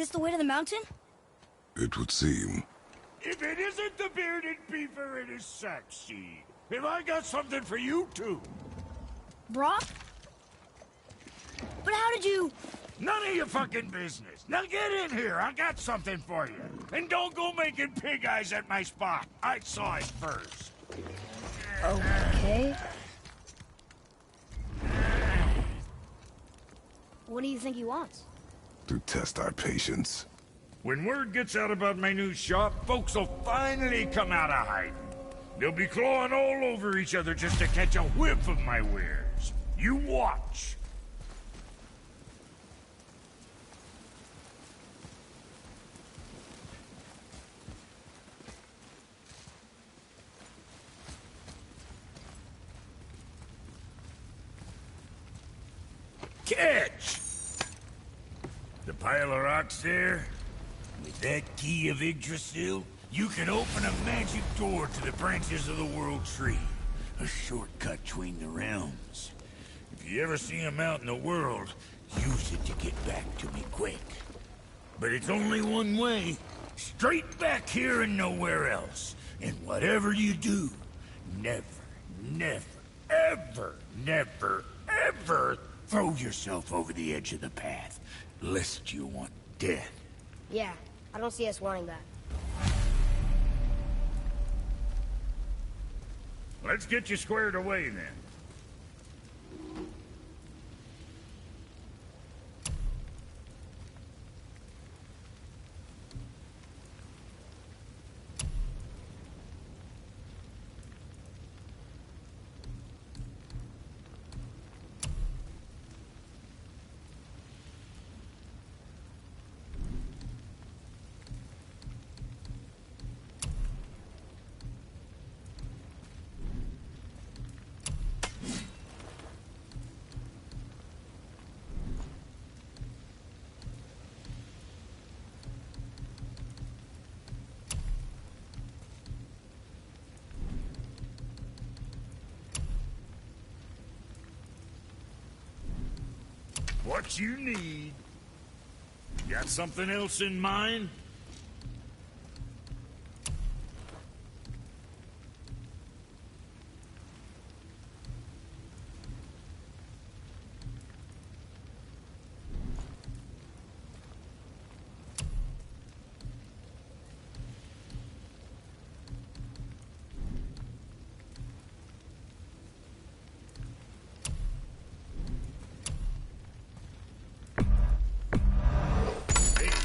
this the way to the mountain? It would seem. If it isn't the bearded beaver, it is sexy. Have I got something for you too? Brock? But how did you... None of your fucking business. Now get in here. I got something for you. And don't go making pig eyes at my spot. I saw it first. Okay. What do you think he wants? To test our patience. When word gets out about my new shop, folks will finally come out of hiding. They'll be clawing all over each other just to catch a whiff of my wares. You watch. Catch! The pile of rocks there? With that key of Yggdrasil, you can open a magic door to the branches of the World Tree. A shortcut between the realms. If you ever see him out in the world, use it to get back to me quick. But it's only one way. Straight back here and nowhere else. And whatever you do, never, never, ever, never, ever throw yourself over the edge of the path, lest you want death. Yeah, I don't see us wanting that. Let's get you squared away then. What you need. Got something else in mind?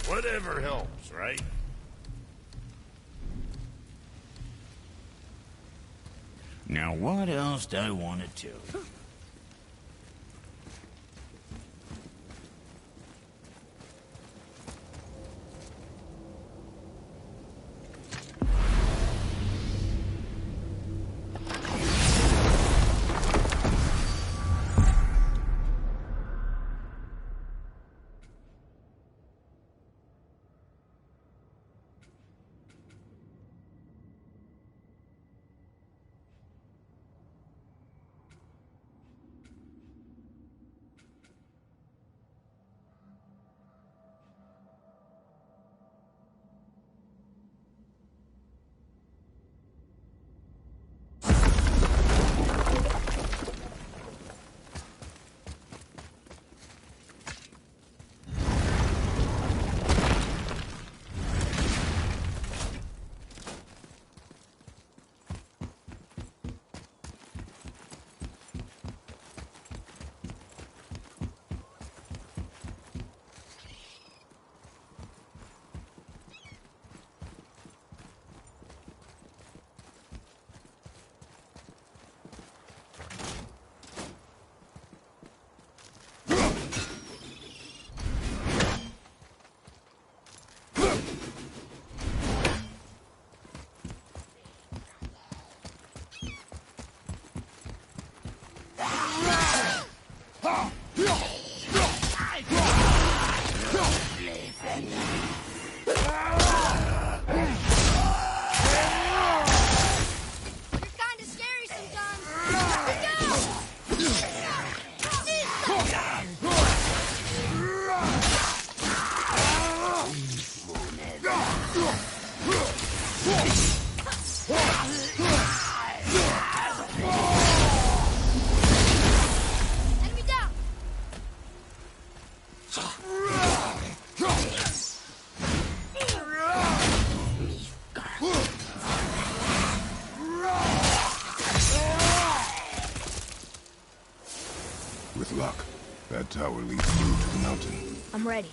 Whatever helps, right? Now, what else do I want to tell you? Enemy down! With luck, that tower leads through to the mountain. I'm ready.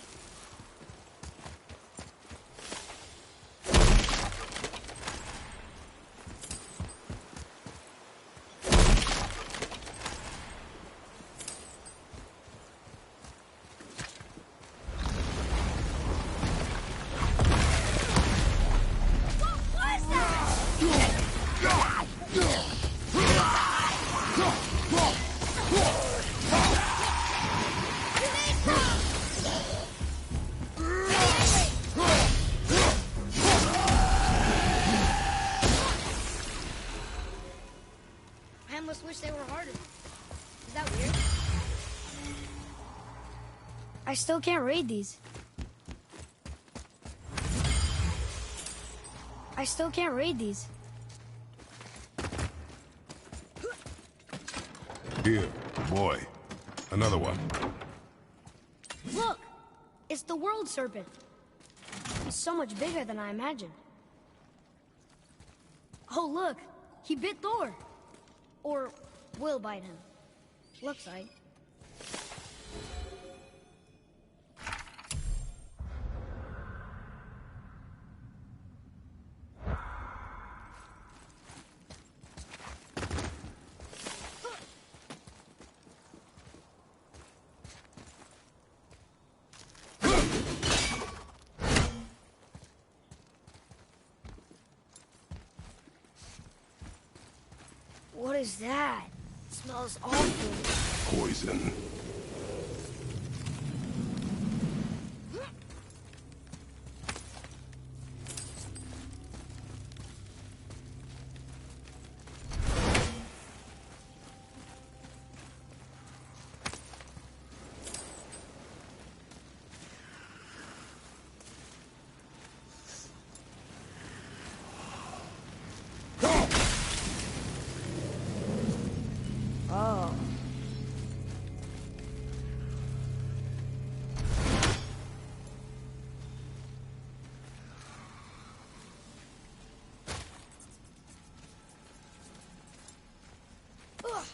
I almost wish they were harder. Is that weird? I still can't read these. I still can't read these. Here, boy. Another one. Look! It's the world serpent. He's so much bigger than I imagined. Oh, look! He bit Thor! Or will bite him. Looks like. What is that? It smells awful. Poison. Oh. Ugh.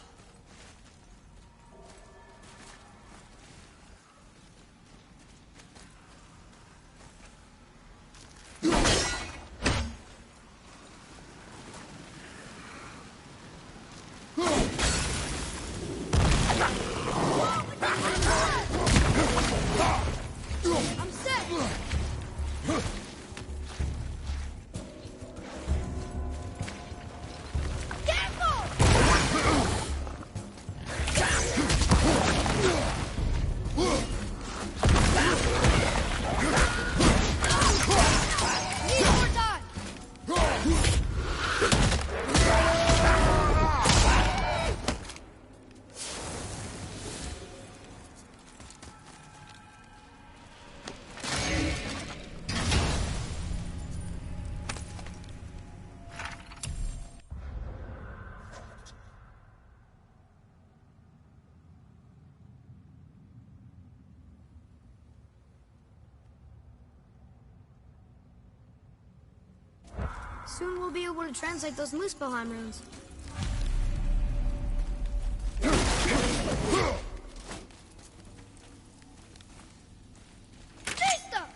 I'm set. Need more time. Soon we'll be able to translate those Muspelheim runes. Vista!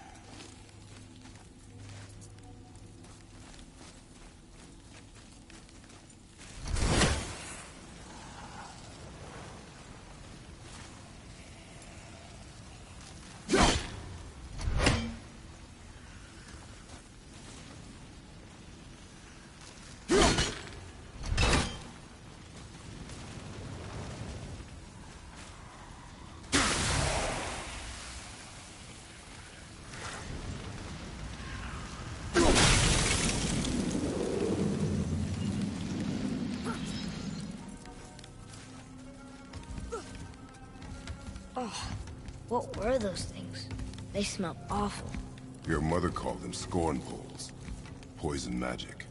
Oh, what were those things? They smell awful. Your mother called them scorn poles. poison magic.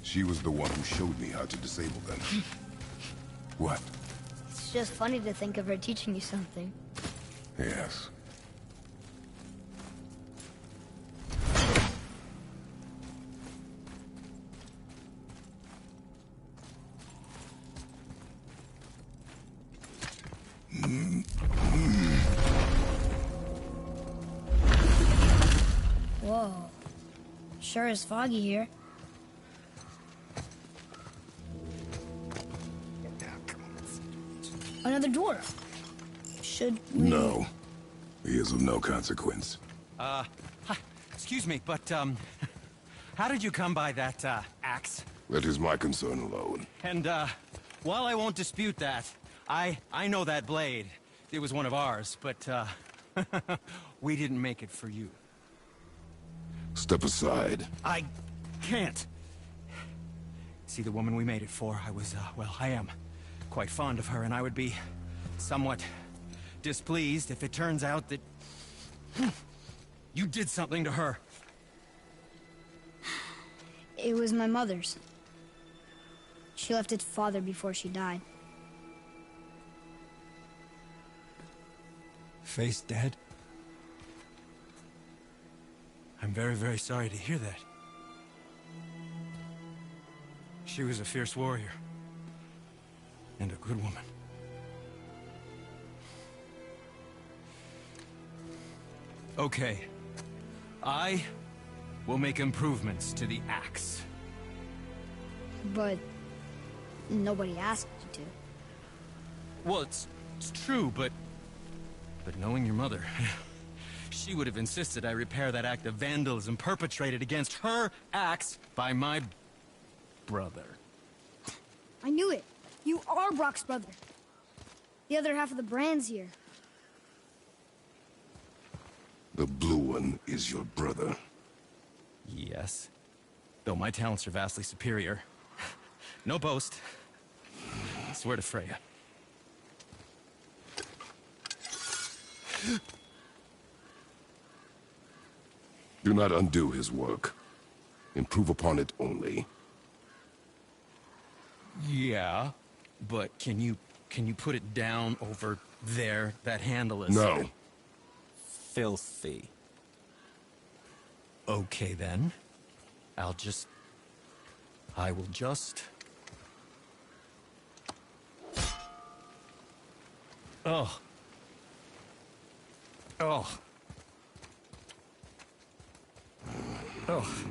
She was the one who showed me how to disable them. What? It's just funny to think of her teaching you something. Yes. Whoa. Sure is foggy here. Another door. Should we... No. He is of no consequence. Hi, excuse me, but, how did you come by that, axe? That is my concern alone. And, while I won't dispute that, I know that blade. It was one of ours, but, we didn't make it for you. Step aside. I can't. See, the woman we made it for, I was, well, I am quite fond of her, and I would be somewhat displeased if it turns out that you did something to her. It was my mother's. She left its father before she died. Face dead? I'm very, very sorry to hear that. She was a fierce warrior. And a good woman. Okay. I will make improvements to the axe. But nobody asked you to. Well, it's true, but knowing your mother, she would have insisted I repair that act of vandalism perpetrated against her axe by my brother. I knew it. You are Brock's brother. The other half of the brand's here. The blue one is your brother. Yes. Though my talents are vastly superior. No boast. I swear to Freya. Do not undo his work. Improve upon it only. Yeah, but can you put it down over there? That handle is... No. Filthy. Okay, then. I will just... Oh. Oh. Oh.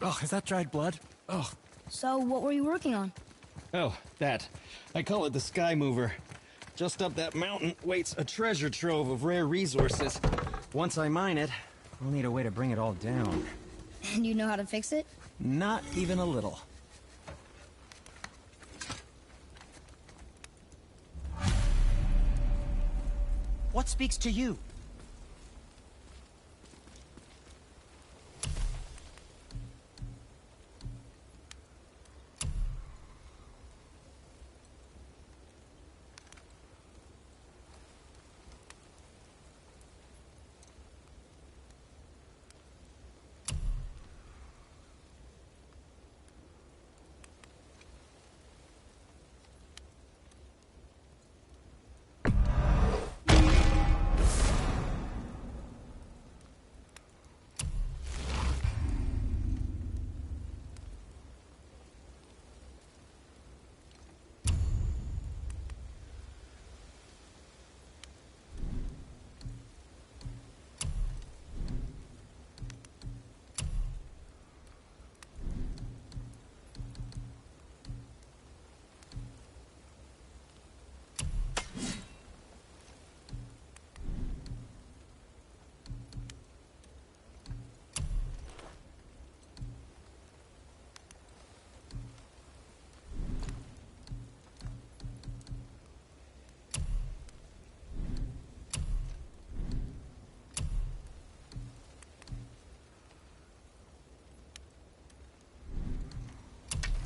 Oh, is that dried blood? Oh. So, what were you working on? Oh, that. I call it the Sky Mover. Just up that mountain waits a treasure trove of rare resources. Once I mine it, I'll need a way to bring it all down. And you know how to fix it? Not even a little. What speaks to you?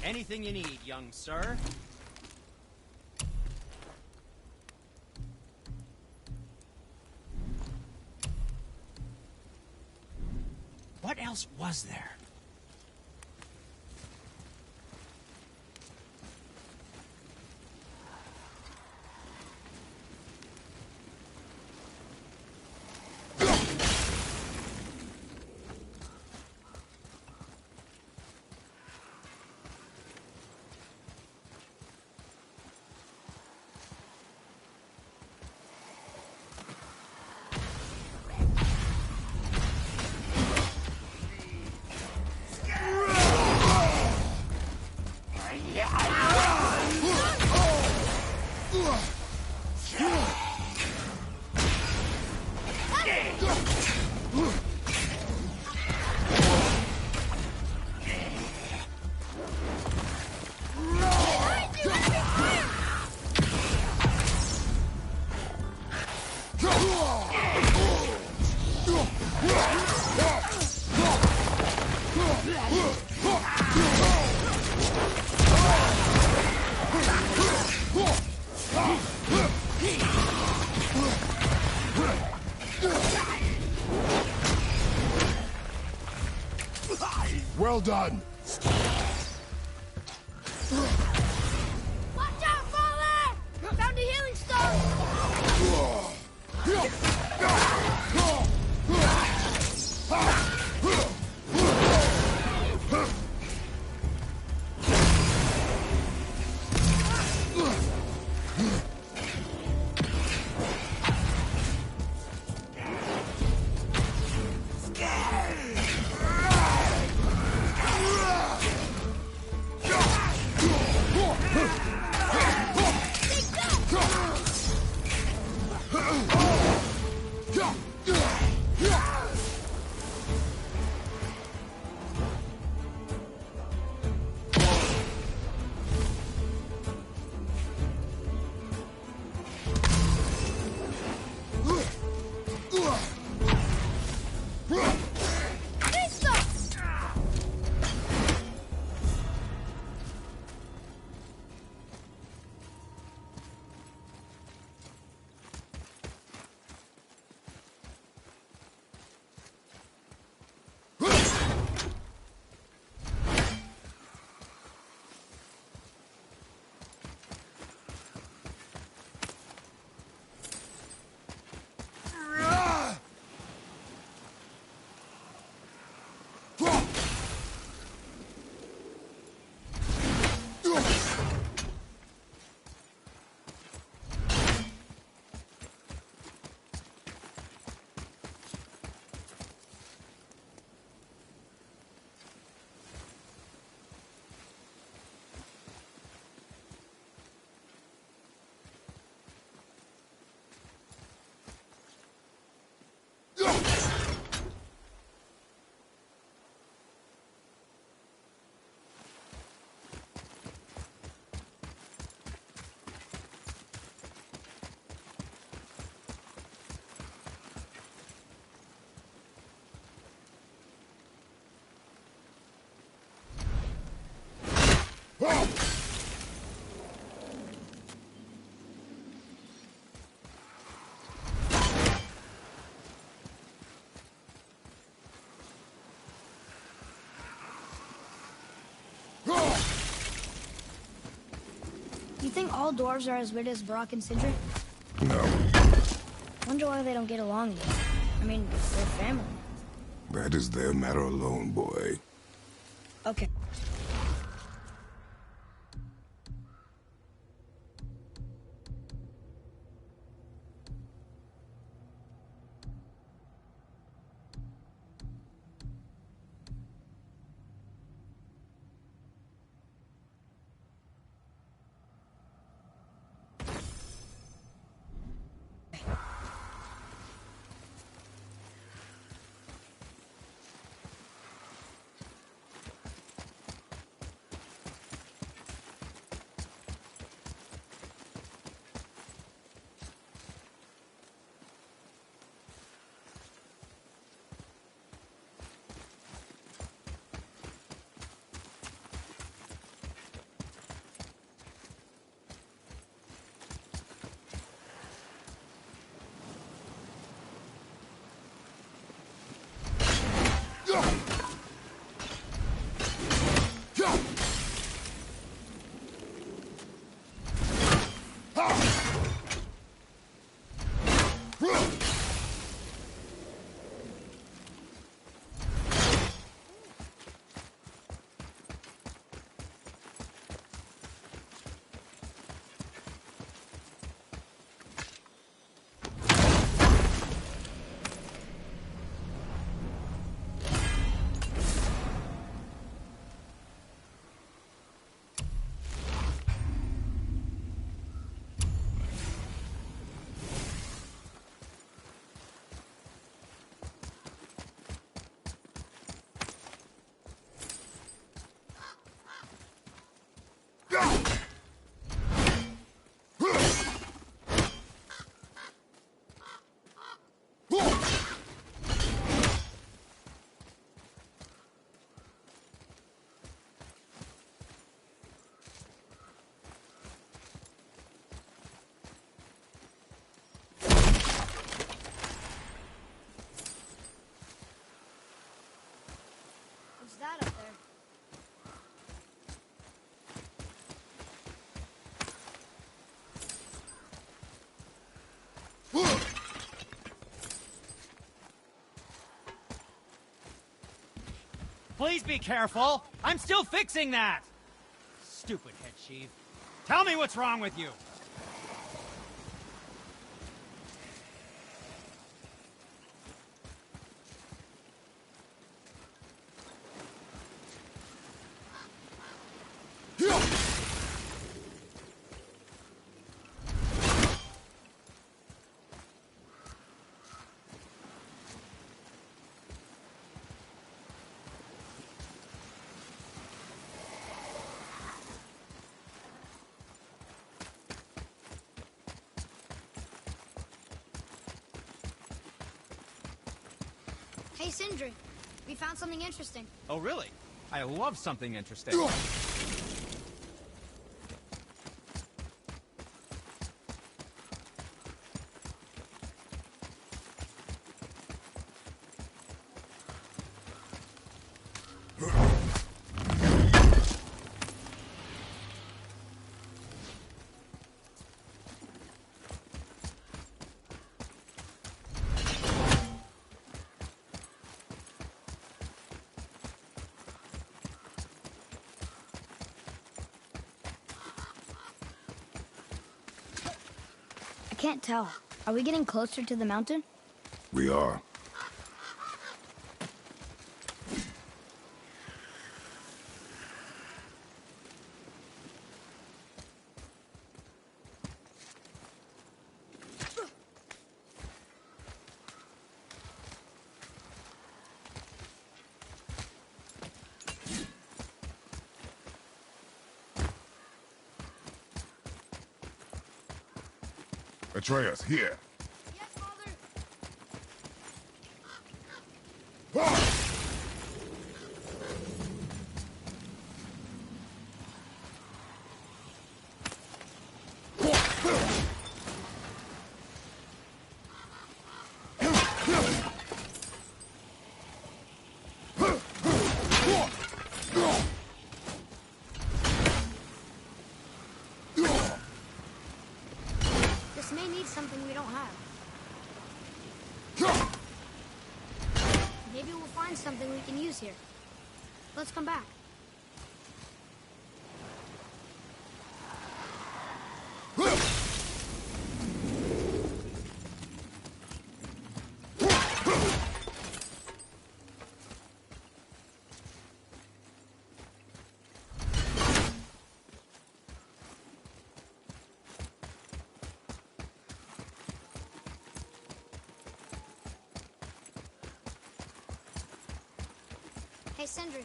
Anything you need, young sir. What else was there? Well done. Watch out, Father! Found a healing stone! You think all dwarves are as weird as Brock and Sindri? No, Wonder why they don't get along again. I mean, they're family. that is their matter alone, boy. Okay. Please be careful! I'm still fixing that! Stupid head chief. Tell me what's wrong with you! Hey, Sindri. We found something interesting. Oh, really? I love something interesting. I can't tell. Are we getting closer to the mountain? We are. Atreus, here. Yes, Father. This may need something we don't have. Maybe we'll find something we can use here. Let's come back. Hey, Sindri,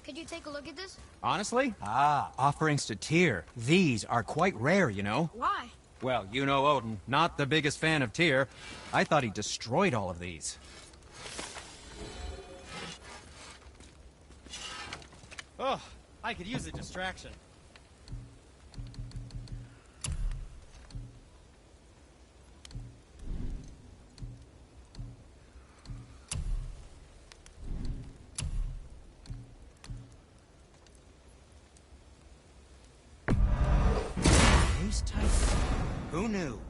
could you take a look at this? Honestly? Offerings to Tyr. These are quite rare, you know? Why? Well, you know Odin, not the biggest fan of Tyr. I thought he destroyed all of these. Oh, I could use a distraction. Who knew?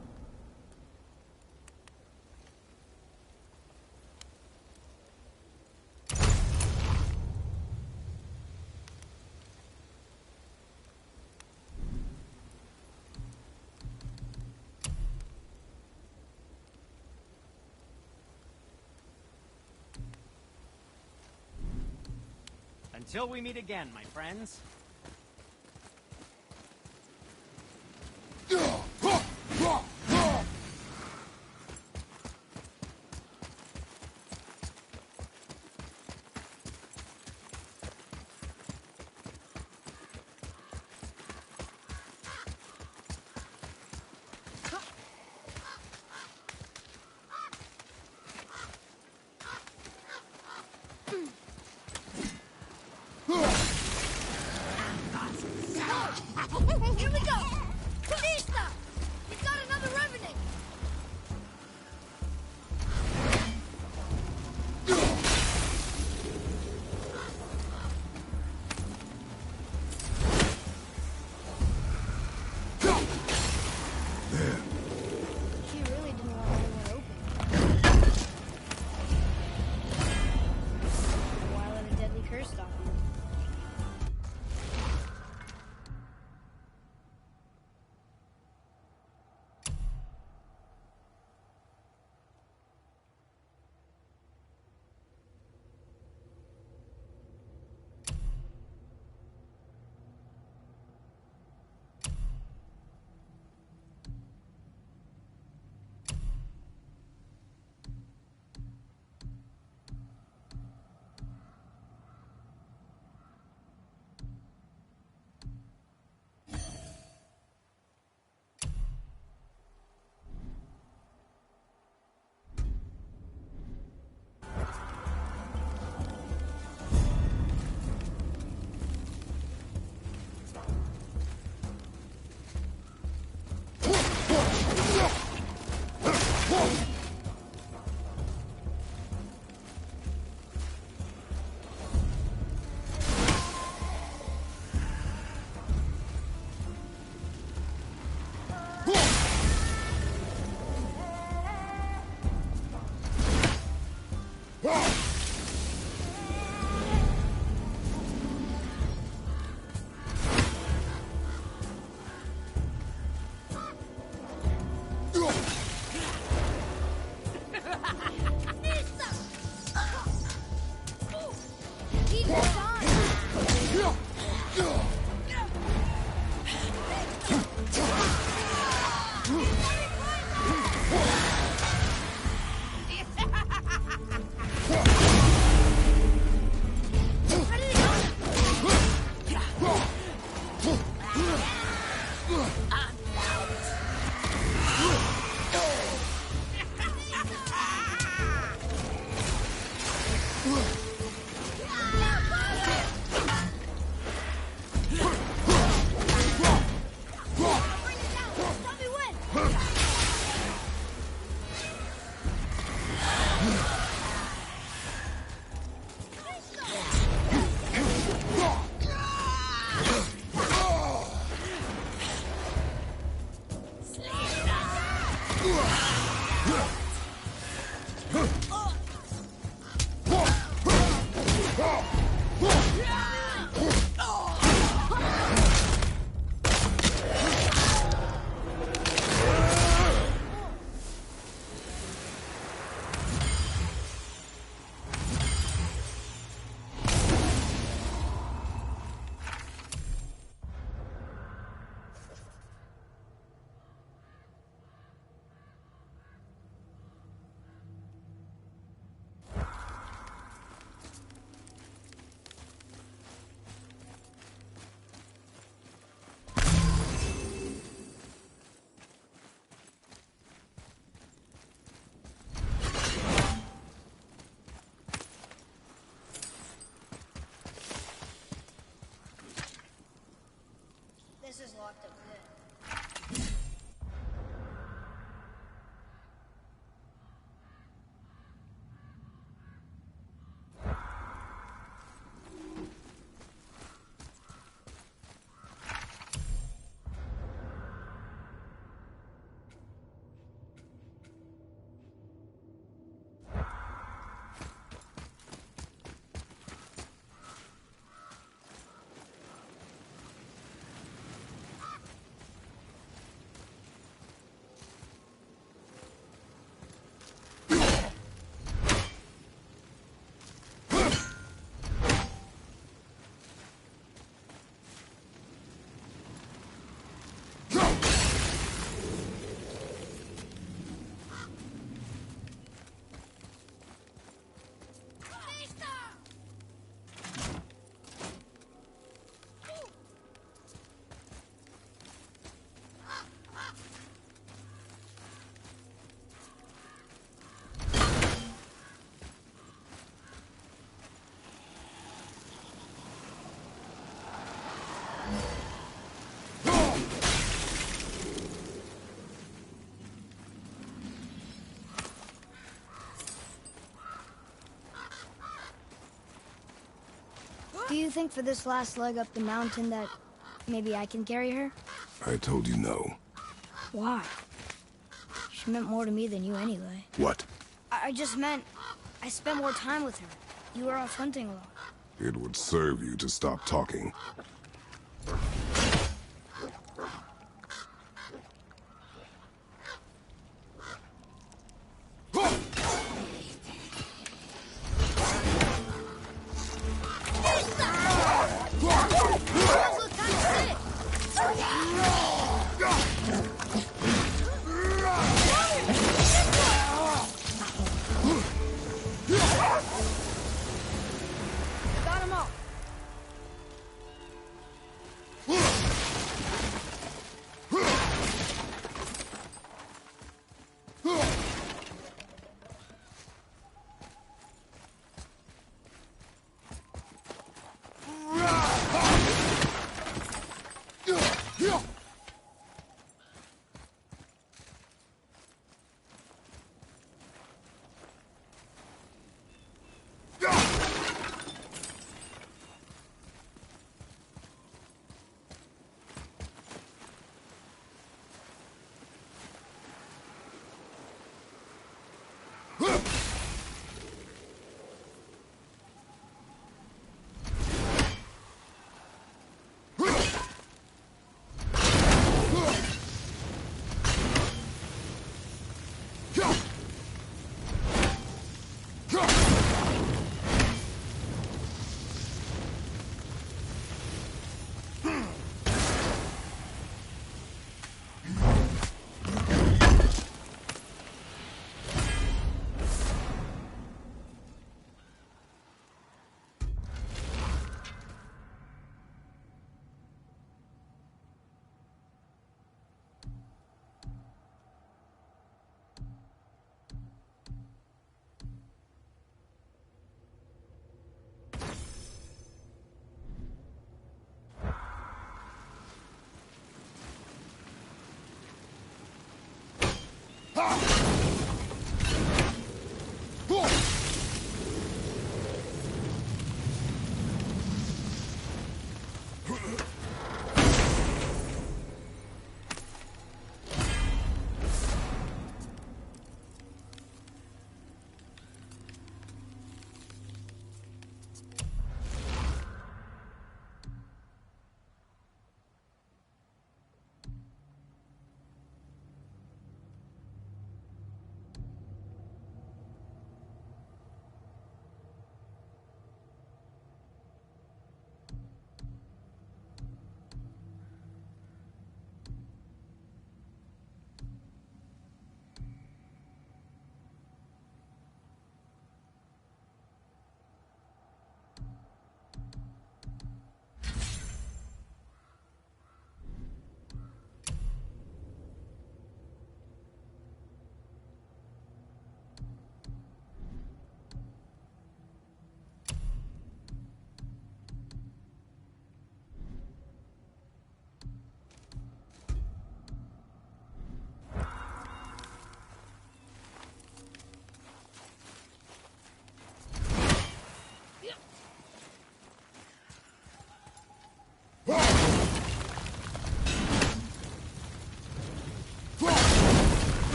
Until we meet again, my friends. Here we go! Kalista! We've got another revenant! She really didn't want anyone open. Why let a deadly curse stop her? This is locked up good. Do you think for this last leg up the mountain that maybe I can carry her? I told you no. Why? She meant more to me than you anyway. What? I just meant I spent more time with her. You were off hunting a lot. It would serve you to stop talking. Got him all.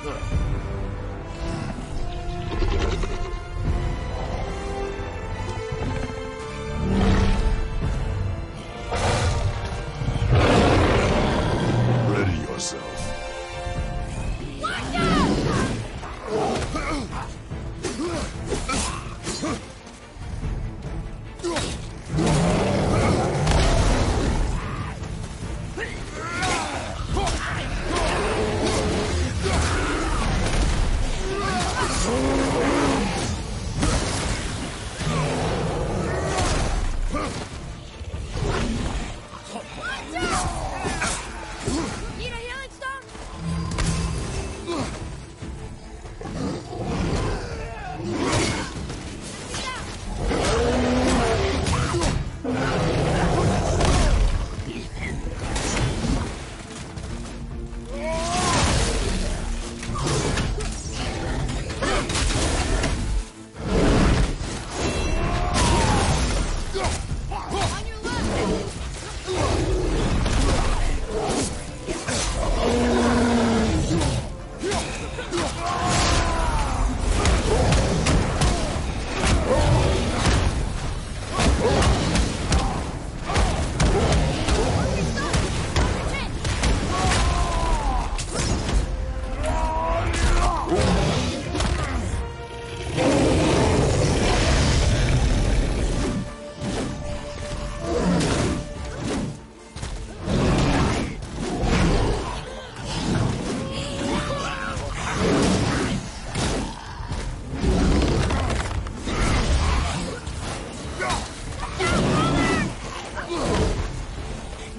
Ready yourself. Need a healing stone? On your left!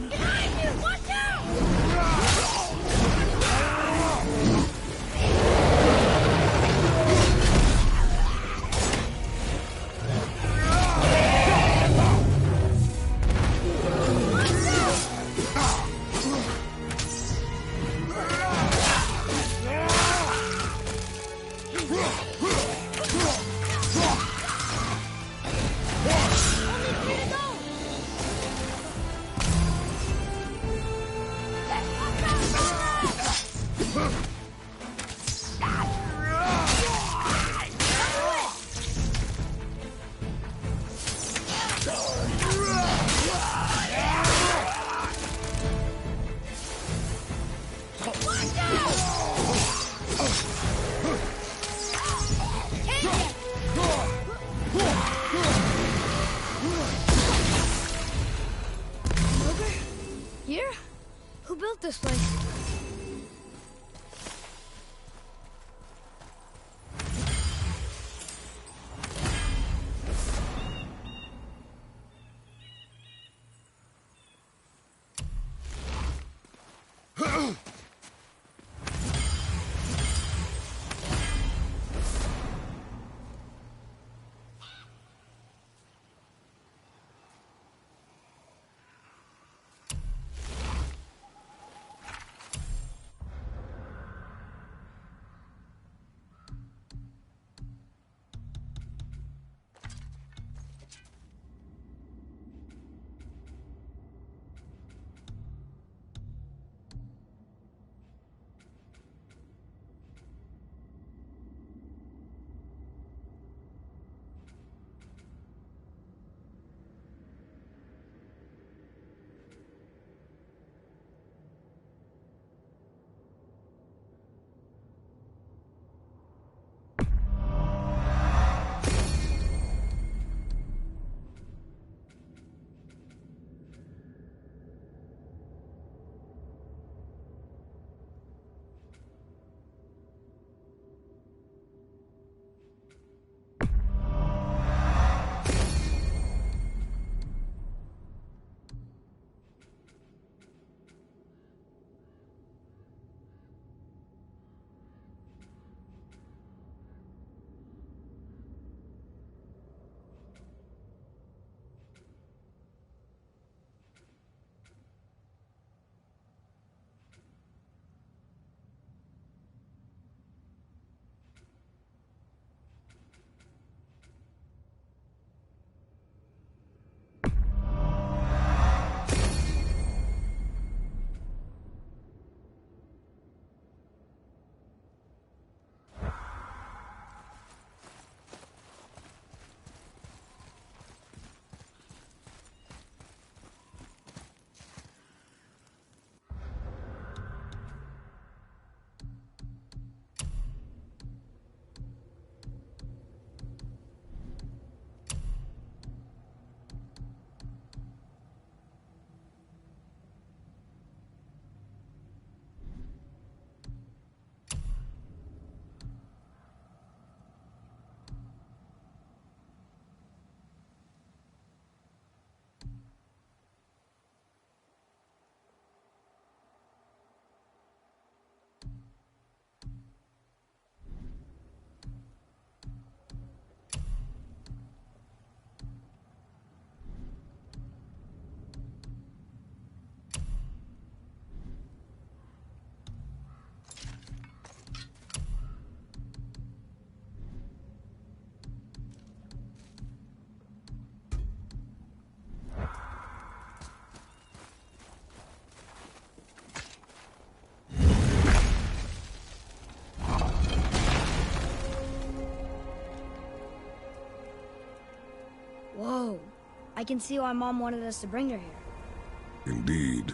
Behind you! Watch out! Here? Who built this place? can see why Mom wanted us to bring her here. Indeed.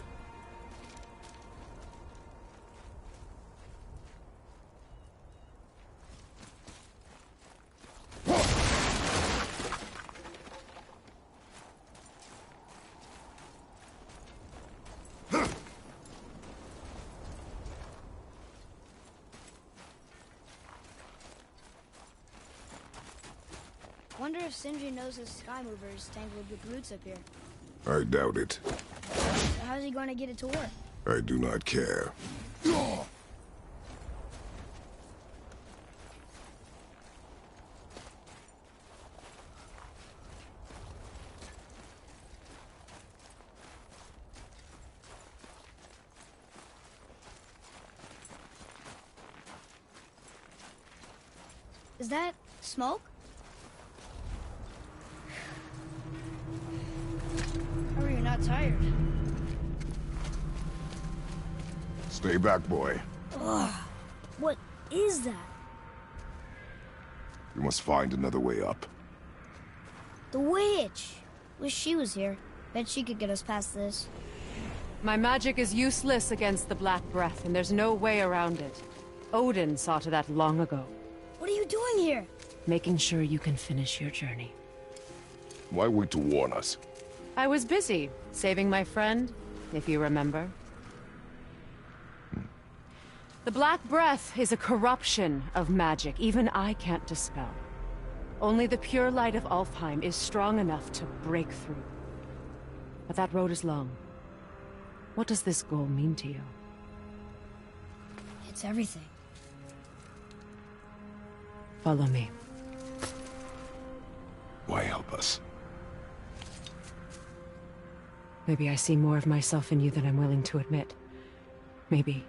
Wonder if Sindri knows his sky mover is tangled with roots up here. I doubt it. So how's he going to get it to work? I do not care. Is that smoke? How are you not tired? Stay back, boy. Ugh. What is that? We must find another way up. The witch! Wish she was here. Bet she could get us past this. My magic is useless against the Black Breath, and there's no way around it. Odin saw to that long ago. What are you doing here? Making sure you can finish your journey. Why wait to warn us? I was busy, saving my friend, if you remember. The Black Breath is a corruption of magic even I can't dispel. Only the pure light of Alfheim is strong enough to break through. But that road is long. What does this goal mean to you? It's everything. Follow me. Why help us? Maybe I see more of myself in you than I'm willing to admit. Maybe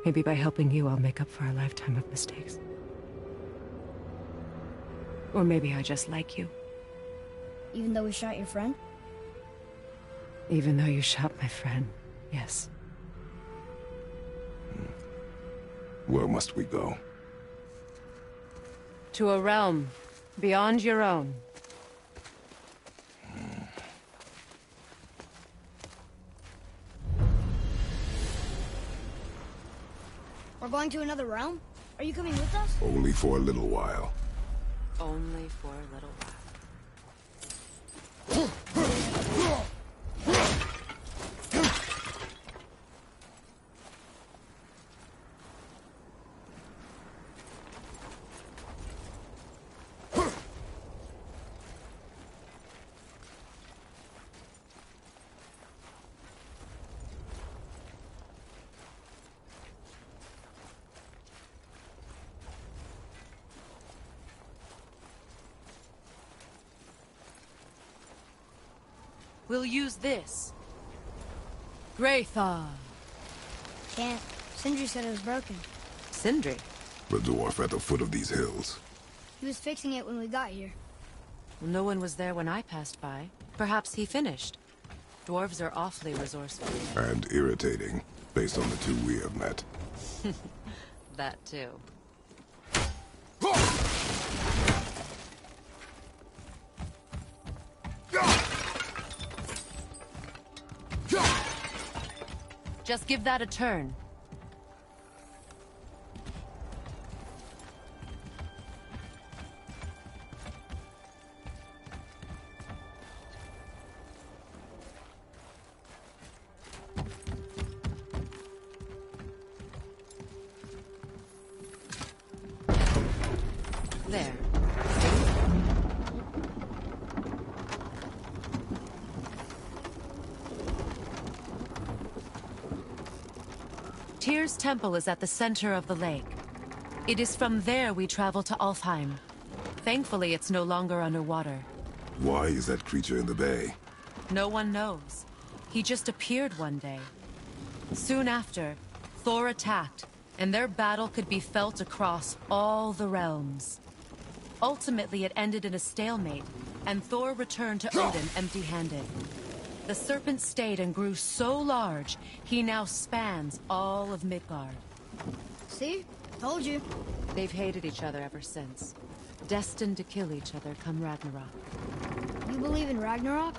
by helping you, I'll make up for a lifetime of mistakes. Or maybe I just like you. Even though we shot your friend? Even though you shot my friend, yes. Where must we go? To a realm beyond your own. We're going to another realm? Are you coming with us? Only for a little while. Only for a little while. We'll use this. Greythaw. Can't. Sindri said it was broken. Sindri? The dwarf at the foot of these hills. He was fixing it when we got here. Well, no one was there when I passed by. Perhaps he finished. Dwarves are awfully resourceful. And irritating, based on the two we have met. That too. Just give that a turn. There. Tyr's temple is at the center of the lake. It is from there we travel to Alfheim. Thankfully, it's no longer underwater. Why is that creature in the bay? No one knows. He just appeared one day. Soon after, Thor attacked, and their battle could be felt across all the realms. Ultimately, it ended in a stalemate, and Thor returned to Odin empty-handed. The serpent stayed and grew so large, he now spans all of Midgard. See? Told you. They've hated each other ever since. destined to kill each other come Ragnarok. You believe in Ragnarok?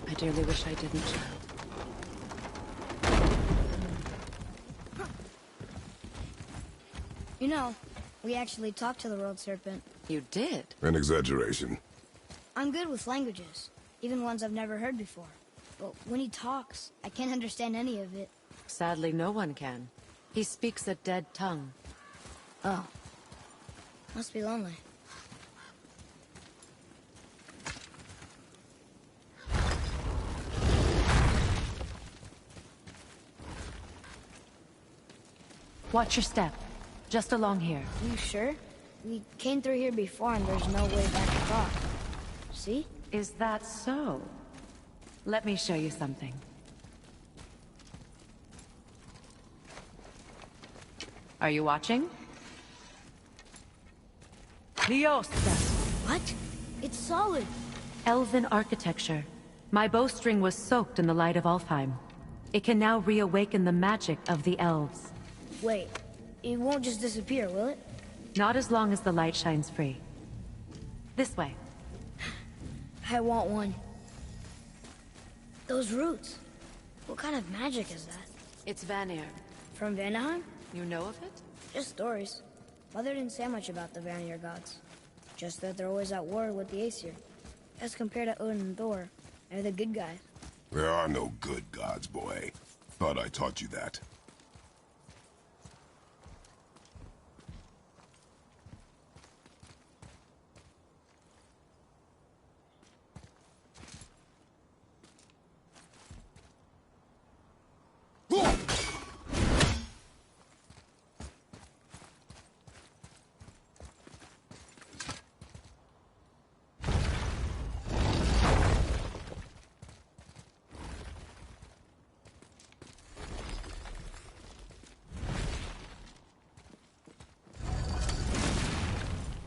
I dearly wish I didn't, child. You know, we actually talked to the World Serpent. You did? An exaggeration. I'm good with languages, even ones I've never heard before. But when he talks, I can't understand any of it. Sadly, no one can. He speaks a dead tongue. Oh. Must be lonely. Watch your step. Just along here. You sure? We came through here before and there's no way back across. See? Is that so? Let me show you something. Are you watching? Liosta. What? It's solid. Elven architecture. My bowstring was soaked in the light of Alfheim. It can now reawaken the magic of the elves. Wait, it won't just disappear, will it? Not as long as the light shines free. This way. I want one. Those roots. What kind of magic is that? It's Vanir. From Vanaheim? You know of it? Just stories. Mother didn't say much about the Vanir gods. Just that they're always at war with the Aesir. As compared to Odin and Thor, they're the good guys. There are no good gods, boy. Thought I taught you that.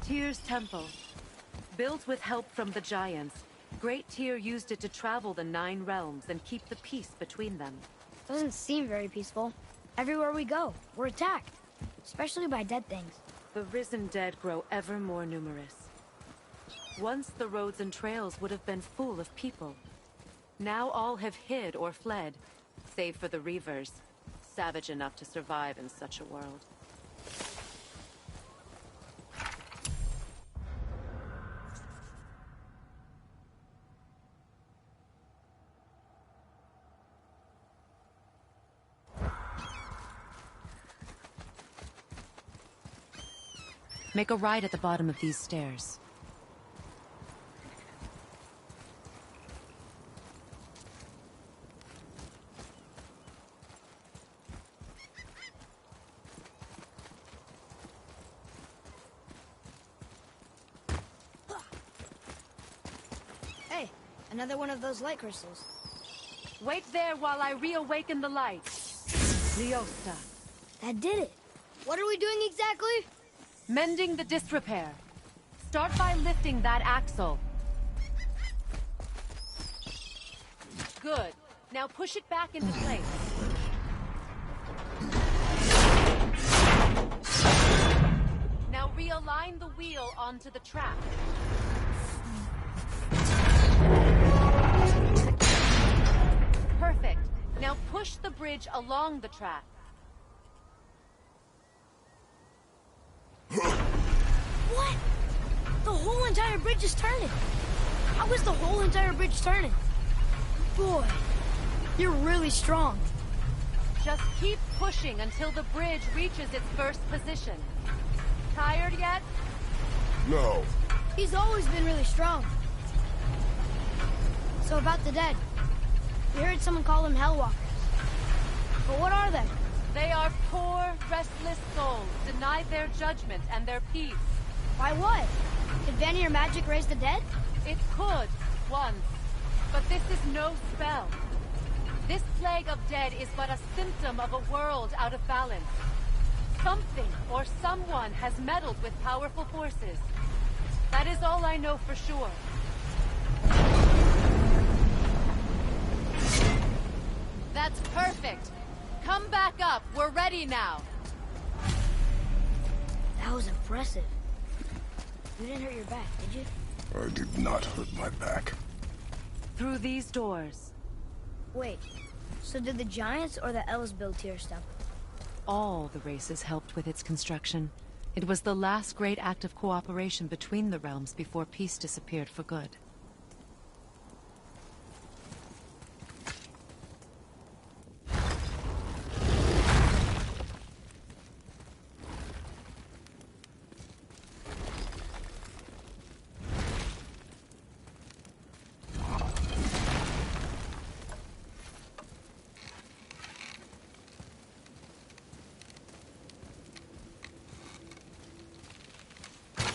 Tyr's temple. Built with help from the giants, Great Tyr used it to travel the 9 realms and keep the peace between them. Doesn't seem very peaceful. Everywhere we go, we're attacked. Especially by dead things. The risen dead grow ever more numerous. Once the roads and trails would have been full of people. Now all have hid or fled, save for the Reavers, savage enough to survive in such a world. Make a right at the bottom of these stairs. Hey, another one of those light crystals. Wait there while I reawaken the light. Liosta. That did it. What are we doing exactly? Mending the disrepair. Start by lifting that axle. Good. Now push it back into place. Now realign the wheel onto the track. Perfect. Now push the bridge along the track. What? The whole entire bridge is turning. How is the whole entire bridge turning? Boy, you're really strong. Just keep pushing until the bridge reaches its first position. Tired yet? No. He's always been really strong. So about the dead. We heard someone call them Hellwalkers. But what are they? They are poor, restless souls, denied their judgment and their peace. Why what? Did Vanir magic raise the dead? It could, once. But this is no spell. This plague of dead is but a symptom of a world out of balance. Something or someone has meddled with powerful forces. That is all I know for sure. That's perfect. Come back up. We're ready now. That was impressive. You didn't hurt your back, did you? I did not hurt my back. Through these doors. Wait, so did the Giants or the Elves build Tyr's temple? All the races helped with its construction. It was the last great act of cooperation between the realms before peace disappeared for good.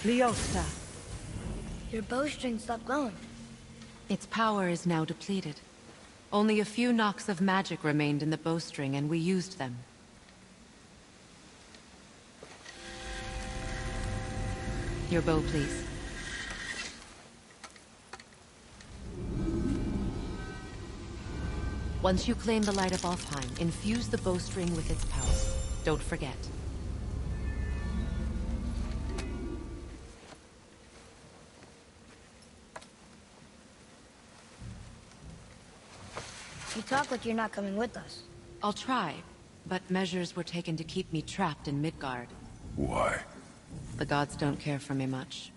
Lyosta. Your bowstring stopped glowing. Its power is now depleted. Only a few knocks of magic remained in the bowstring, and we used them. Your bow, please. Once you claim the light of Alfheim, infuse the bowstring with its power. Don't forget. You talk like you're not coming with us. I'll try, but measures were taken to keep me trapped in Midgard. Why? The gods don't care for me much.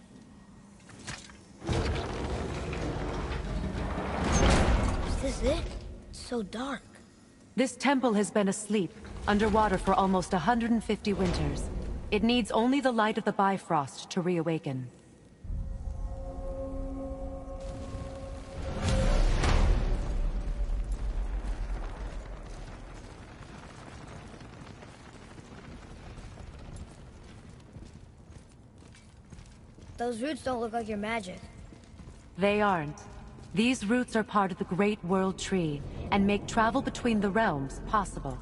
Is this it? It's so dark. This temple has been asleep, underwater for almost 150 winters. It needs only the light of the Bifrost to reawaken. Those roots don't look like your magic. They aren't. These roots are part of the Great World Tree, and make travel between the realms possible.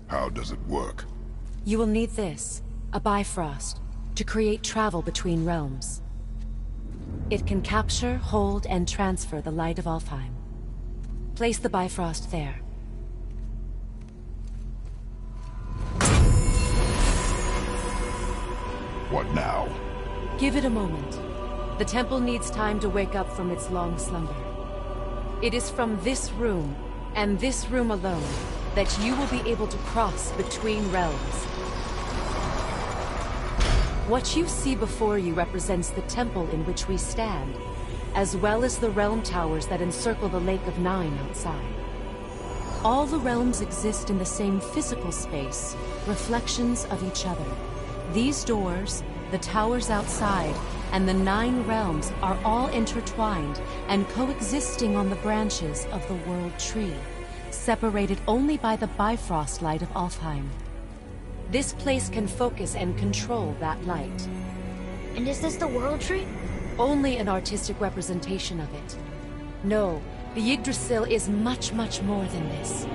How does it work? You will need this, a Bifrost, to create travel between realms. It can capture, hold, and transfer the light of Alfheim. Place the Bifrost there. What now? Give it a moment. The temple needs time to wake up from its long slumber. It is from this room, and this room alone, that you will be able to cross between realms. What you see before you represents the temple in which we stand, as well as the realm towers that encircle the Lake of Nine outside. All the realms exist in the same physical space, reflections of each other. These doors, the towers outside, and the 9 realms are all intertwined and coexisting on the branches of the World Tree, separated only by the Bifrost light of Alfheim. This place can focus and control that light. And is this the World Tree? Only an artistic representation of it. No, the Yggdrasil is much, much more than this.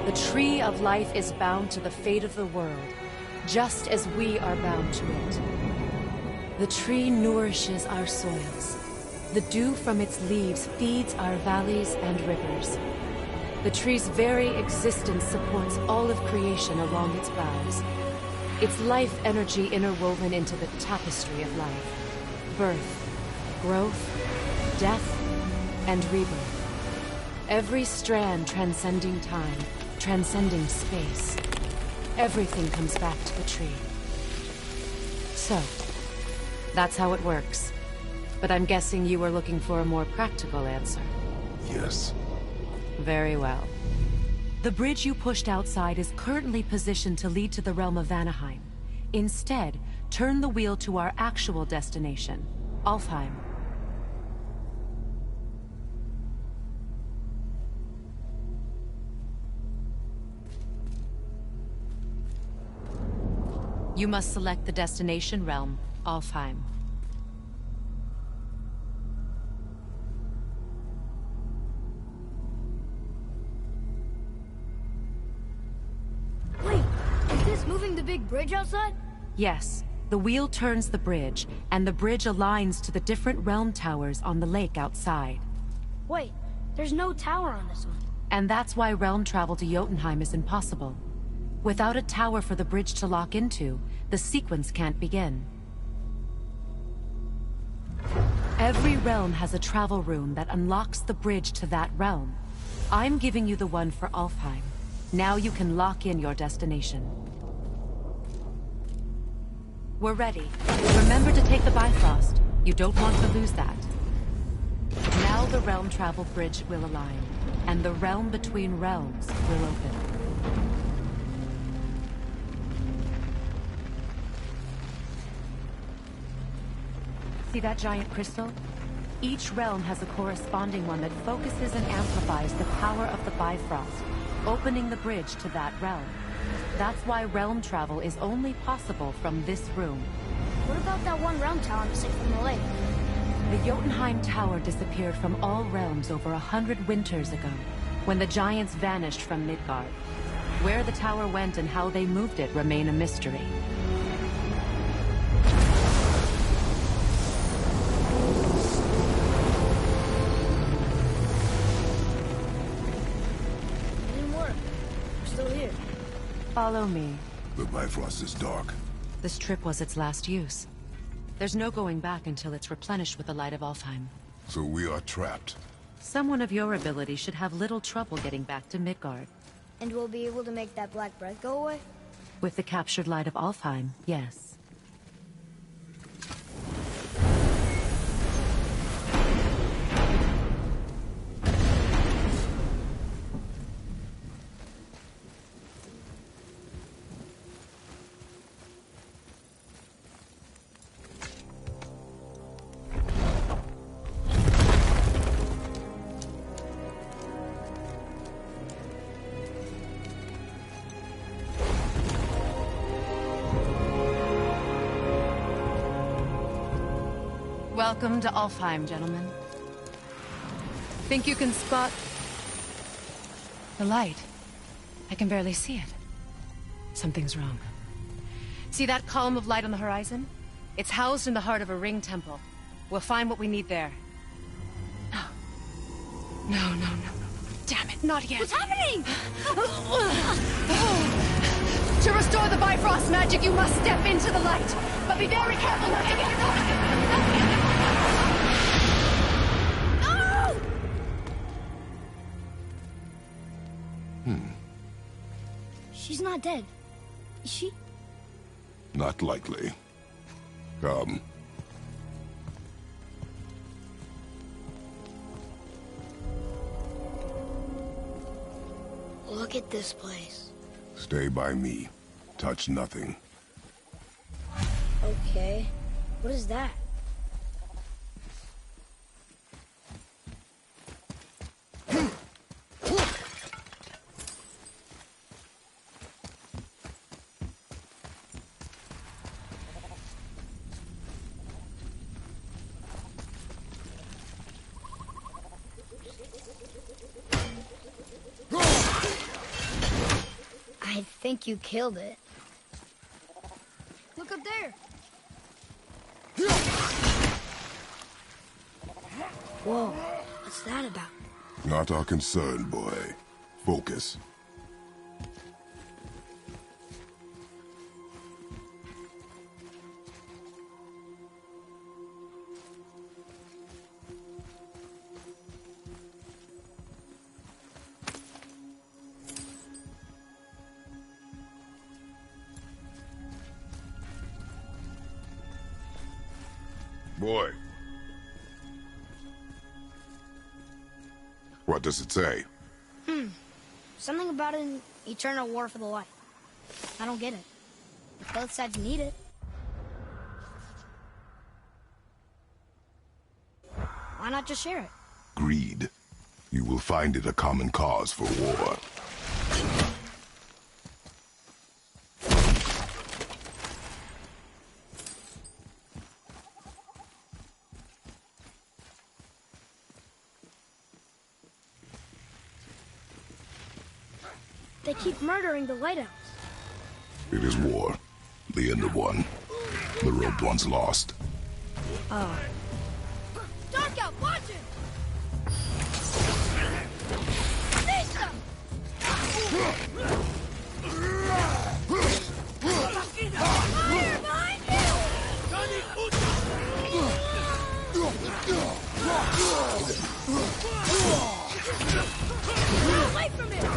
The Tree of Life is bound to the fate of the world, just as we are bound to it. The tree nourishes our soils. The dew from its leaves feeds our valleys and rivers. The tree's very existence supports all of creation along its boughs. Its life energy interwoven into the tapestry of life. Birth, growth, death, and rebirth. Every strand transcending time, transcending space. Everything comes back to the tree. So, that's how it works. But I'm guessing you were looking for a more practical answer. Yes. Very well. The bridge you pushed outside is currently positioned to lead to the realm of Vanaheim. Instead, turn the wheel to our actual destination, Alfheim. You must select the destination realm, Alfheim. Wait, is this moving the big bridge outside? Yes, the wheel turns the bridge, and the bridge aligns to the different realm towers on the lake outside. Wait, there's no tower on this one. And that's why realm travel to Jotunheim is impossible. Without a tower for the bridge to lock into, the sequence can't begin. Every realm has a travel room that unlocks the bridge to that realm. I'm giving you the one for Alfheim. Now you can lock in your destination. We're ready. Remember to take the Bifrost. You don't want to lose that. Now the realm travel bridge will align, and the realm between realms will open. See that giant crystal? Each realm has a corresponding one that focuses and amplifies the power of the Bifrost, opening the bridge to that realm. That's why realm travel is only possible from this room. What about that one realm tower missing from the lake? The Jotunheim Tower disappeared from all realms over 100 winters ago, when the giants vanished from Midgard. Where the tower went and how they moved it remain a mystery. It didn't work. We're still here. Follow me. The Bifrost is dark. This trip was its last use. There's no going back until it's replenished with the light of Alfheim. So we are trapped. Someone of your ability should have little trouble getting back to Midgard. And we'll be able to make that black breath go away? With the captured light of Alfheim, yes. Welcome to Alfheim, gentlemen. Think you can spot the light? I can barely see it. Something's wrong. See that column of light on the horizon? It's housed in the heart of a ring temple. We'll find what we need there. No. Damn it, not yet. What's happening? To restore the Bifrost magic, you must step into the light. But be very careful not to get your... She's not dead. Is she? Not likely. Come. Look at this place. Stay by me. Touch nothing. Okay. What is that? I think you killed it. Look up there. Whoa, what's that about? Not our concern, boy. Focus. Boy. What does it say? Something about an eternal war for the light. I don't get it. But both sides need it. Why not just share it? Greed. You will find it a common cause for war. They keep murdering the lighthouse. It is war. The end of one. The robed one's lost. Oh. Dark out, watch it! Lisa! Away from him!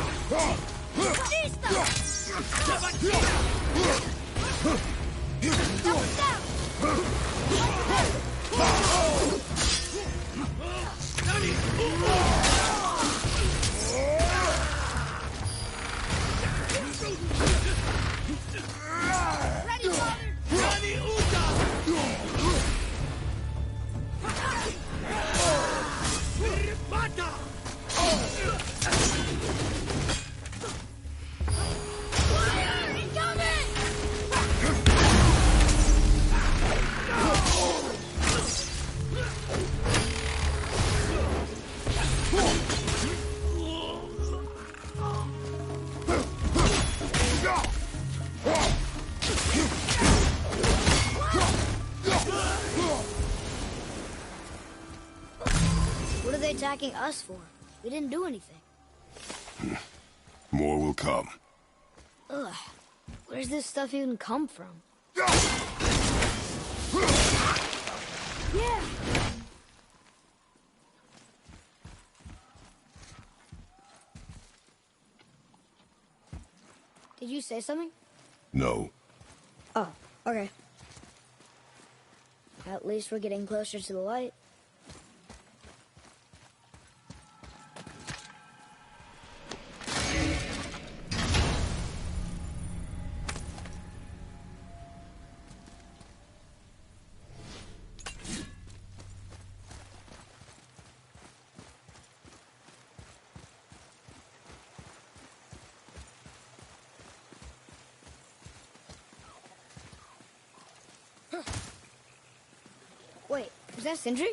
What are they attacking us for? We didn't do anything. More will come. Ugh. Where's this stuff even come from? Yeah! Did you say something? No. Oh, okay. At least we're getting closer to the light. Wait, was that Sindri?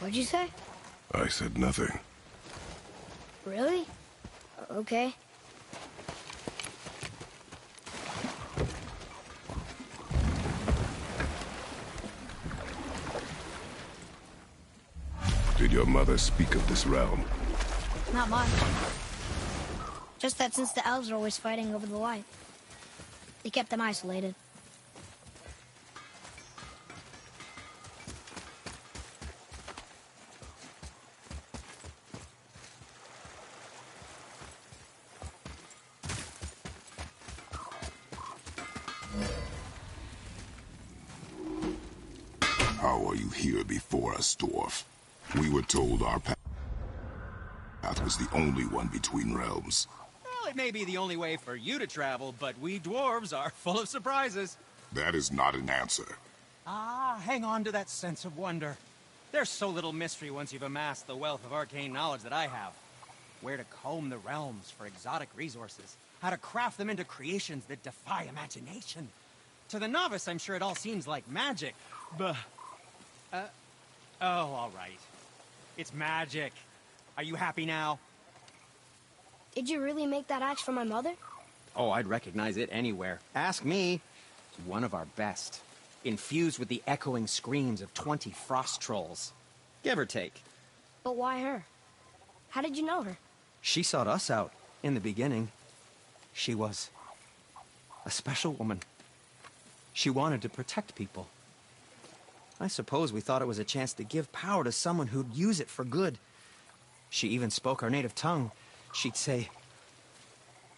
What'd you say? I said nothing. Really? Okay. Did your mother speak of this realm? Not much. Just that since the elves are always fighting over the light, they kept them isolated. How are you here before us, dwarf? We were told our path was the only one between realms. Well, it may be the only way for you to travel, but we dwarves are full of surprises. That is not an answer. Ah, hang on to that sense of wonder. There's so little mystery once you've amassed the wealth of arcane knowledge that I have. Where to comb the realms for exotic resources. How to craft them into creations that defy imagination. To the novice, I'm sure it all seems like magic, but... oh, all right. It's magic. Are you happy now? Did you really make that axe for my mother? Oh, I'd recognize it anywhere. Ask me. It's one of our best. Infused with the echoing screams of 20 frost trolls. Give or take. But why her? How did you know her? She sought us out in the beginning. She was a special woman. She wanted to protect people. I suppose we thought it was a chance to give power to someone who'd use it for good. She even spoke our native tongue. She'd say,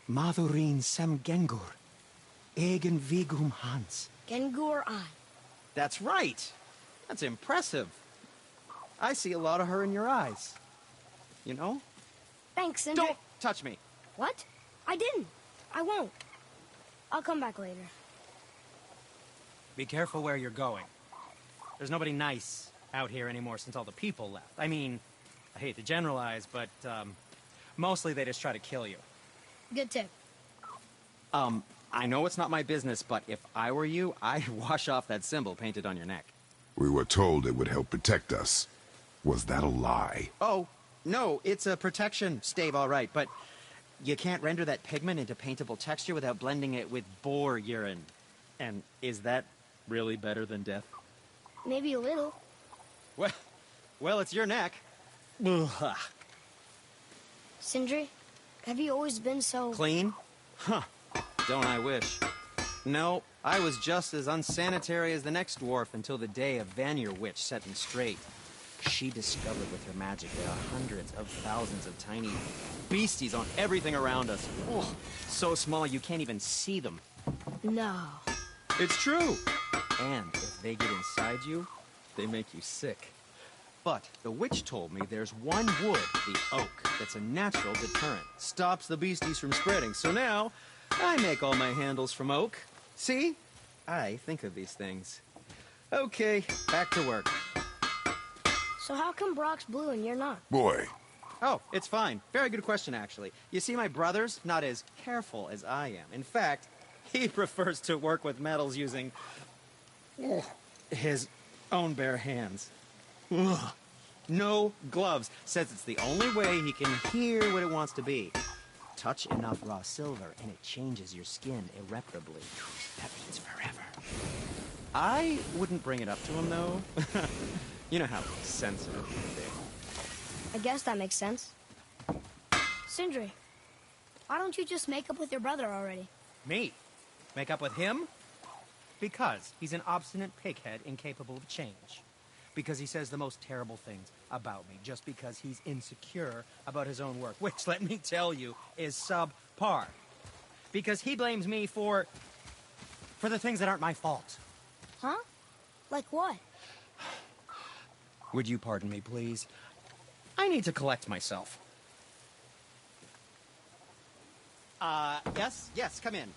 Madurin sem Gengur, egen vigum hans. Gengur I. That's right. That's impressive. I see a lot of her in your eyes. You know? Thanks, Sindri. Don't touch me. What? I didn't. I won't. I'll come back later. Be careful where you're going. There's nobody nice out here anymore since all the people left. I mean, I hate to generalize, but, mostly they just try to kill you. Good tip. I know it's not my business, but if I were you, I'd wash off that symbol painted on your neck. We were told it would help protect us. Was that a lie? Oh, no, it's a protection stave, all right, but you can't render that pigment into paintable texture without blending it with boar urine. And is that really better than death? Maybe a little. Well, it's your neck. Ugh. Sindri, have you always been so... Clean? Huh. Don't I wish. No, I was just as unsanitary as the next dwarf until the day a Vanir witch set me straight. She discovered with her magic there are hundreds of thousands of tiny beasties on everything around us. Oh, so small you can't even see them. No. It's true. And if they get inside you, they make you sick. But the witch told me there's one wood, the oak, that's a natural deterrent. Stops the beasties from spreading. So now, I make all my handles from oak. See? I think of these things. Okay, back to work. So how come Brock's blue and you're not? Boy, Oh, it's fine. Very good question, actually. You see, my brother's not as careful as I am. In fact, he prefers to work with metals using his own bare hands. Ugh. No gloves. Says it's the only way he can hear what it wants to be. Touch enough raw silver and it changes your skin irreparably. That means forever. I wouldn't bring it up to him, though. You know how sensitive he is. I guess that makes sense. Sindri, why don't you just make up with your brother already? Me? Make up with him? Because he's an obstinate pighead incapable of change. Because he says the most terrible things about me, just because he's insecure about his own work, which, let me tell you, is subpar. Because he blames me for the things that aren't my fault. Huh? Like what? Would you pardon me, please? I need to collect myself. Yes, come in.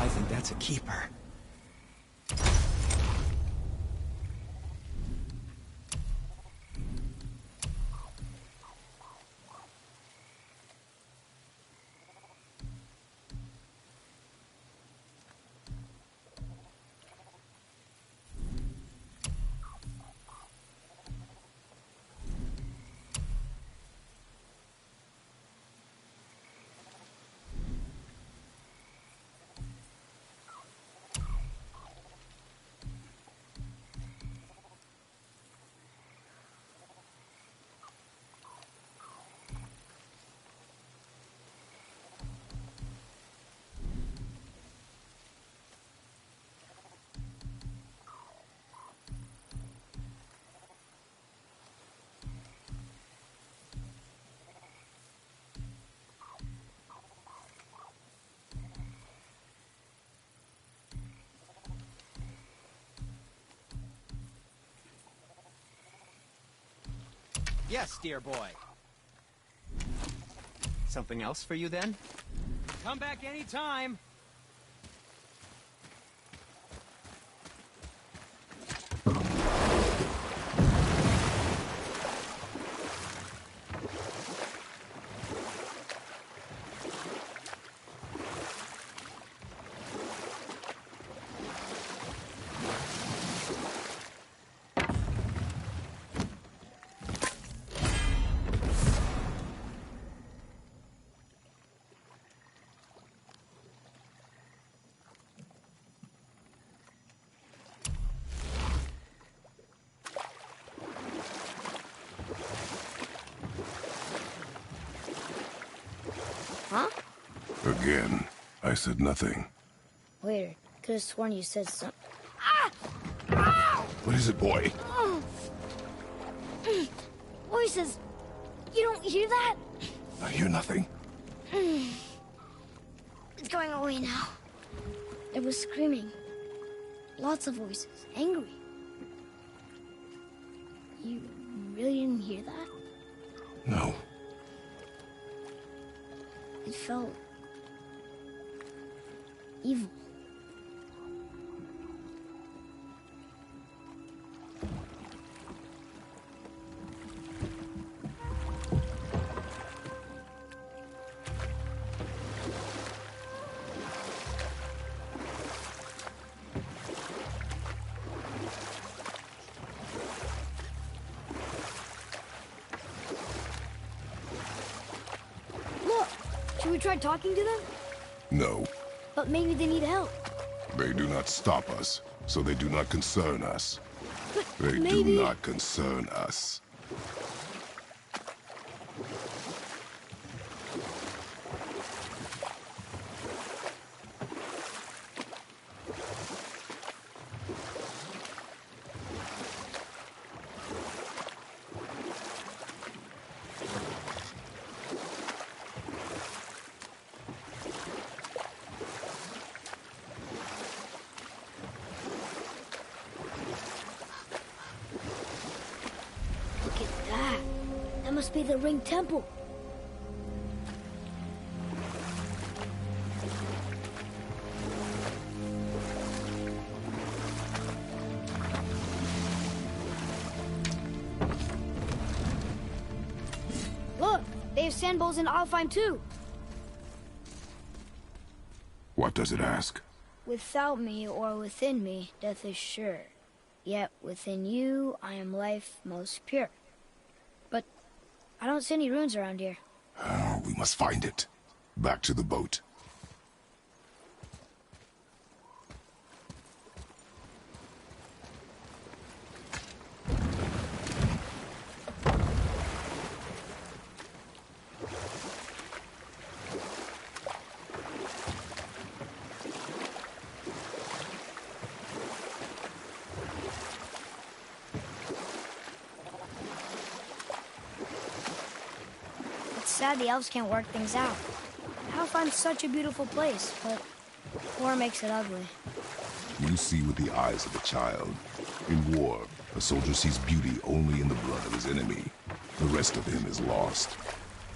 I think that's a keeper. Yes, dear boy. Something else for you, then? Come back anytime. Again, I said nothing. Weird. Could have sworn you said something. What is it, boy? Voices. You don't hear that? I hear nothing. It's going away now. It was screaming. Lots of voices. Angry. You really didn't hear that? No. It felt evil. Look, should we try talking to them? No. But maybe they need help. They do not stop us, so they do not concern us. But They maybe... do not concern us. Look at that. That must be the Ring Temple. Look, they have sand bowls in Alfheim too. What does it ask? Without me or within me, death is sure. Yet within you, I am life most pure. But I don't see any runes around here. We must find it. Back to the boat. It's sad the elves can't work things out. Alfheim's such a beautiful place, but war makes it ugly. You see with the eyes of a child. In war, a soldier sees beauty only in the blood of his enemy. The rest of him is lost,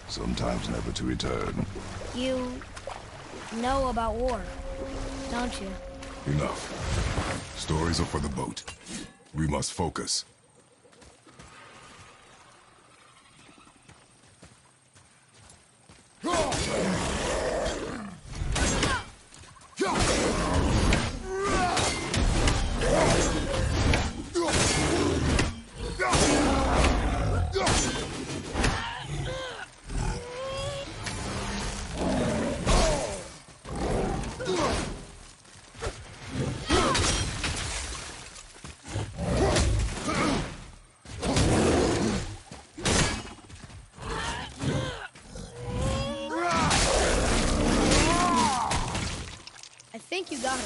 sometimes never to return. You know about war, don't you? Enough. Stories are for the boat. We must focus. I think you got him.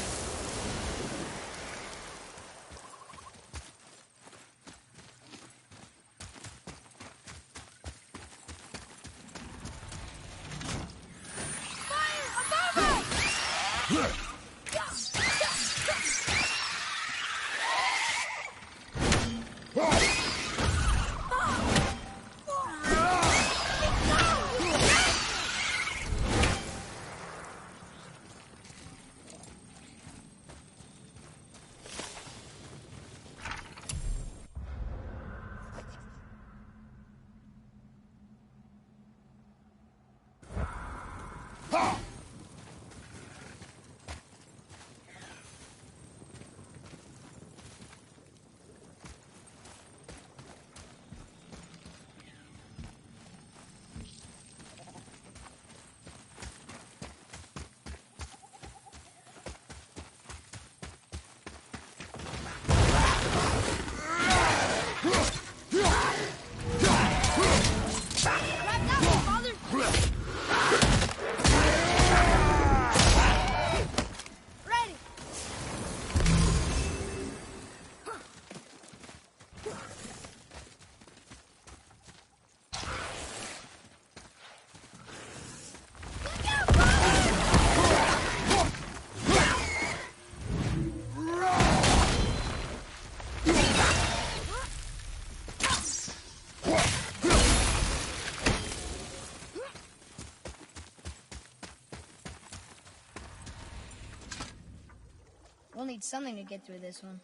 need something to get through this one.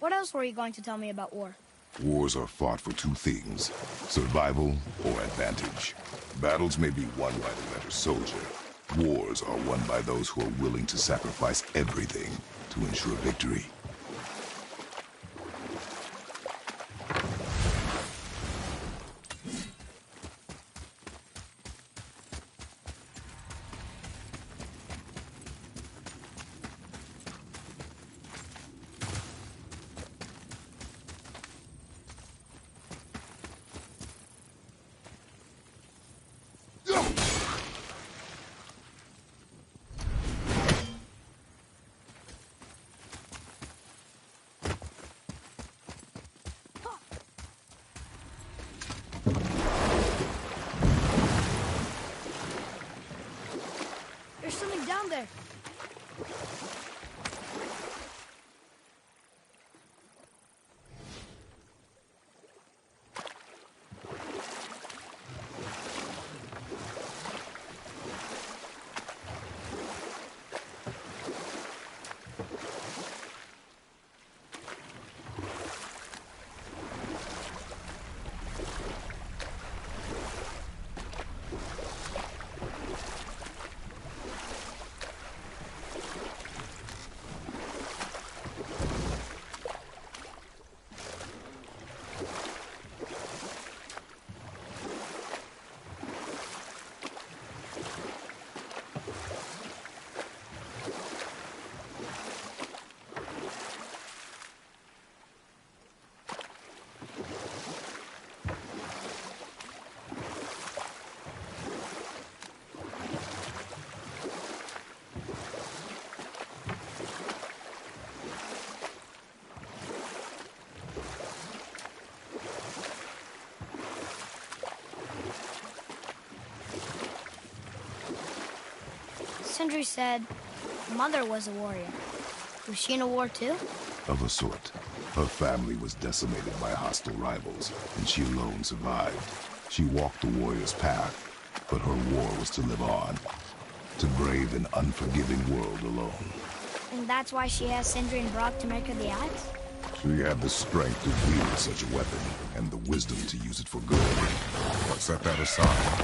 What else were you going to tell me about war? Wars are fought for two things, survival or advantage. Battles may be won by the better soldier. Wars are won by those who are willing to sacrifice everything to ensure victory. There's something down there. Sindri said Mother was a warrior. Was she in a war too? Of a sort. Her family was decimated by hostile rivals, and she alone survived. She walked the warrior's path, But her war was to live on, to brave an unforgiving world alone. And that's why she has Sindri and Brock to make her the axe? She had the strength to wield such a weapon, and the wisdom to use it for good. But set that aside.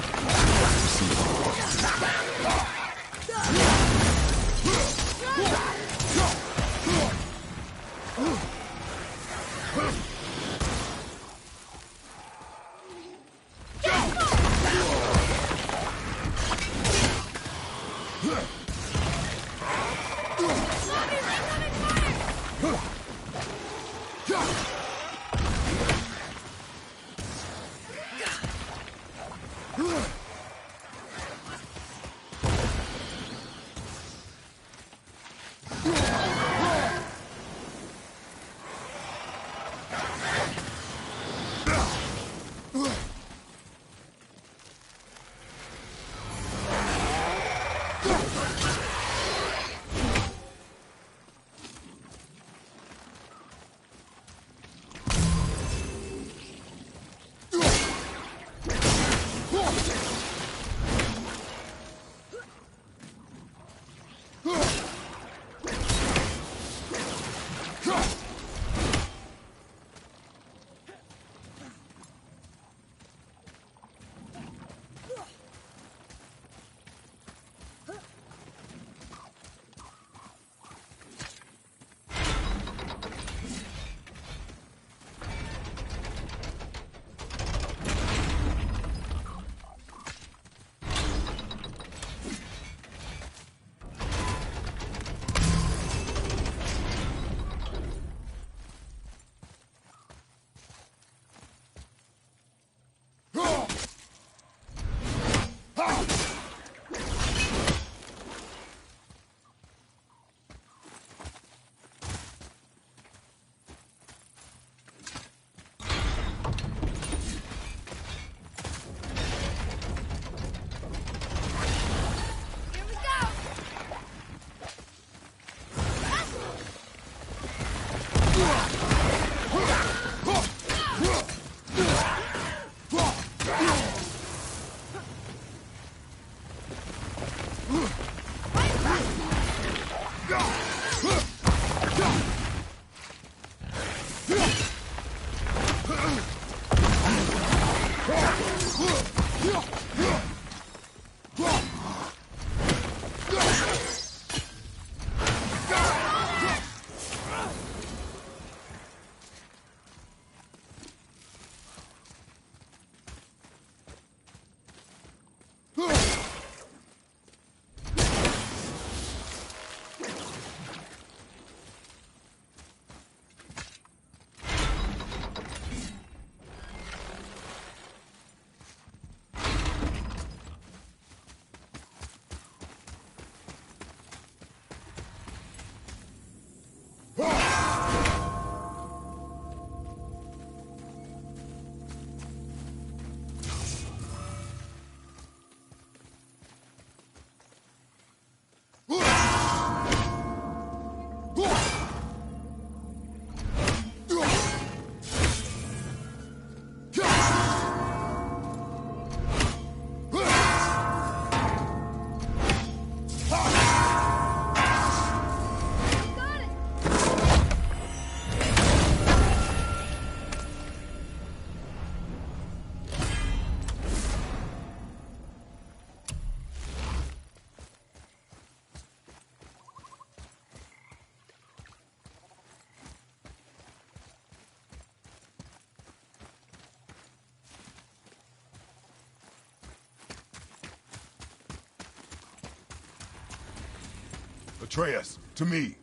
Atreus, to me.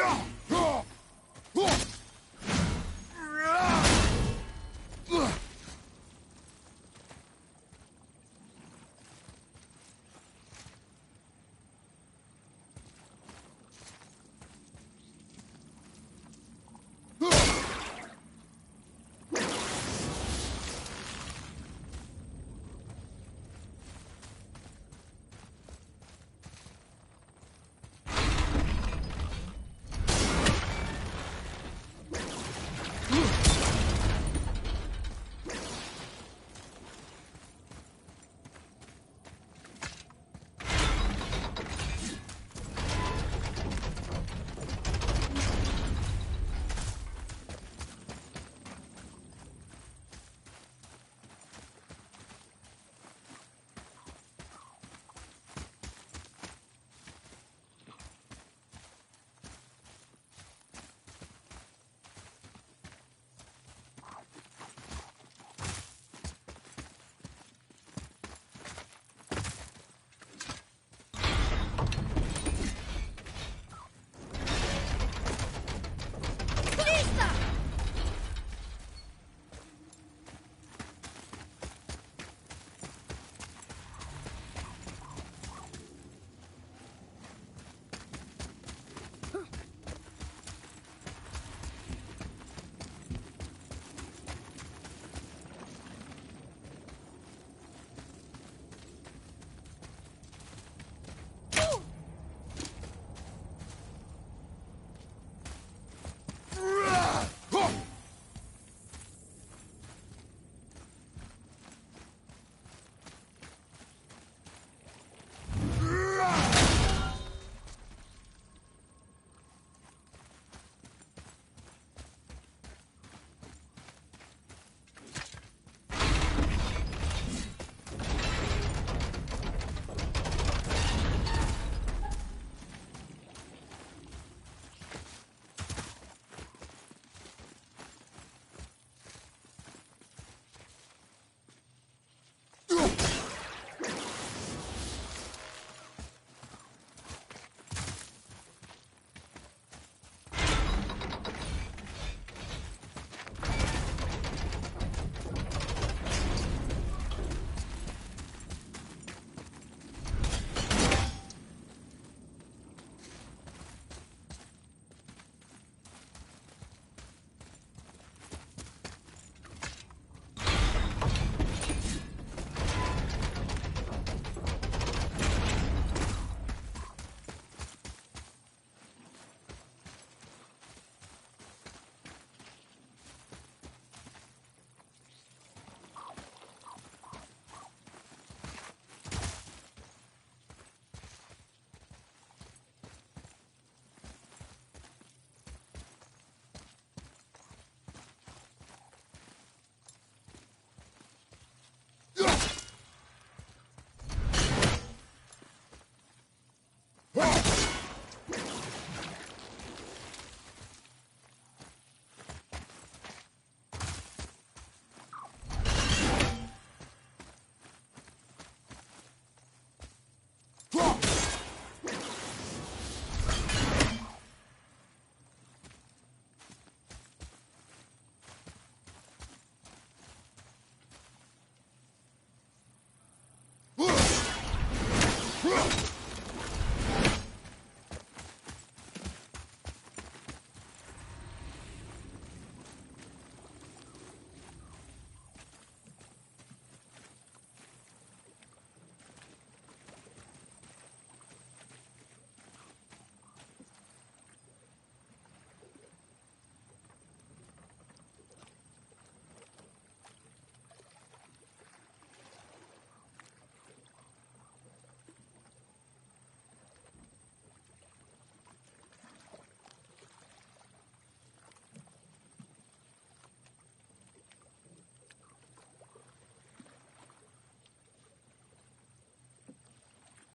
Go!